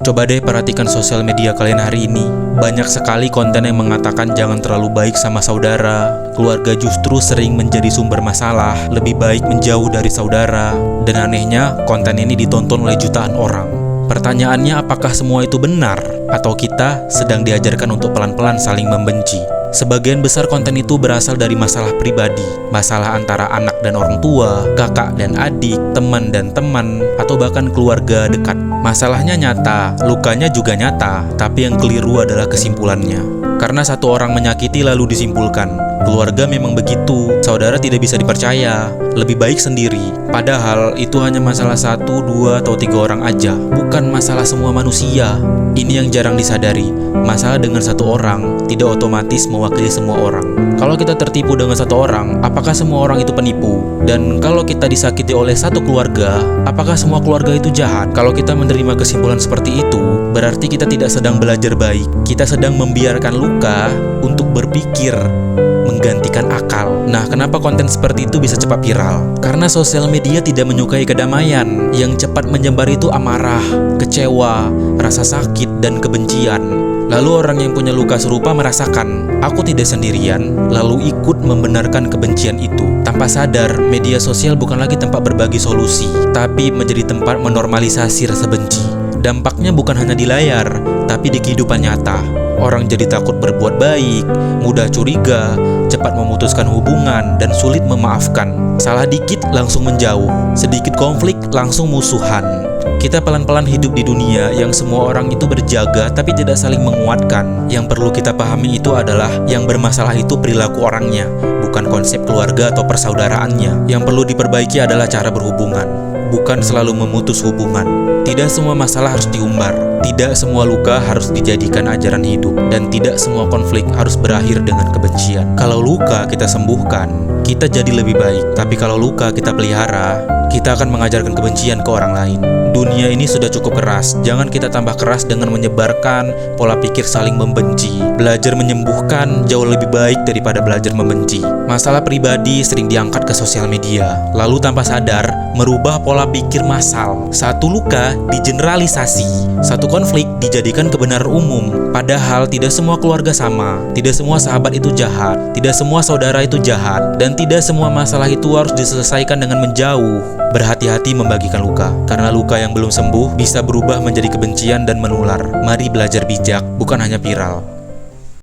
Coba deh perhatikan sosial media kalian hari ini. Banyak sekali konten yang mengatakan jangan terlalu baik sama saudara. Keluarga justru sering menjadi sumber masalah. Lebih baik menjauh dari saudara. Dan anehnya, konten ini ditonton oleh jutaan orang. Pertanyaannya, apakah semua itu benar? Atau kita sedang diajarkan untuk pelan-pelan saling membenci? Sebagian besar konten itu berasal dari masalah pribadi, masalah antara anak dan orang tua, kakak dan adik, teman dan teman, atau bahkan keluarga dekat. Masalahnya nyata, lukanya juga nyata, tapi yang keliru adalah kesimpulannya. Karena satu orang menyakiti lalu disimpulkan, keluarga memang begitu, saudara tidak bisa dipercaya, lebih baik sendiri. Padahal itu hanya masalah 1, 2, atau 3 orang aja, bukan masalah semua manusia. Ini yang jarang disadari, masalah dengan satu orang tidak otomatis mewakili semua orang. Kalau kita tertipu dengan satu orang, apakah semua orang itu penipu? Dan kalau kita disakiti oleh satu keluarga, apakah semua keluarga itu jahat? Kalau kita menerima kesimpulan seperti itu, berarti kita tidak sedang belajar baik. Kita sedang membiarkan luka untuk berpikir, menggantikan akal. Nah, kenapa konten seperti itu bisa cepat viral? Karena sosial media tidak menyukai kedamaian. Yang cepat menyebar itu amarah, kecewa, rasa sakit, dan kebencian. Lalu orang yang punya luka serupa merasakan, aku tidak sendirian, lalu ikut membenarkan kebencian itu. Tanpa sadar, media sosial bukan lagi tempat berbagi solusi, tapi menjadi tempat menormalisasi rasa benci. Dampaknya bukan hanya di layar, tapi di kehidupan nyata. Orang jadi takut berbuat baik, mudah curiga, cepat memutuskan hubungan, dan sulit memaafkan. Salah dikit langsung menjauh, sedikit konflik langsung musuhan. Kita pelan-pelan hidup di dunia yang semua orang itu berjaga tapi tidak saling menguatkan. Yang perlu kita pahami itu adalah yang bermasalah itu perilaku orangnya, bukan konsep keluarga atau persaudaraannya. Yang perlu diperbaiki adalah cara berhubungan, bukan selalu memutus hubungan. Tidak semua masalah harus diumbar, tidak semua luka harus dijadikan ajaran hidup, dan tidak semua konflik harus berakhir dengan kebencian. Kalau luka kita sembuhkan, kita jadi lebih baik. Tapi kalau luka kita pelihara, kita akan mengajarkan kebencian ke orang lain. Dunia ini sudah cukup keras, jangan kita tambah keras dengan menyebarkan pola pikir saling membenci. Belajar menyembuhkan jauh lebih baik daripada belajar membenci. Masalah pribadi sering diangkat ke sosial media, lalu tanpa sadar merubah pola pikir massal. Satu luka digeneralisasi, satu konflik dijadikan kebenaran umum. Padahal tidak semua keluarga sama, tidak semua sahabat itu jahat, tidak semua saudara itu jahat, dan tidak semua masalah itu harus diselesaikan dengan menjauh. Berhati-hati membagikan luka, karena luka yang belum sembuh bisa berubah menjadi kebencian dan menular. Mari belajar bijak, bukan hanya viral.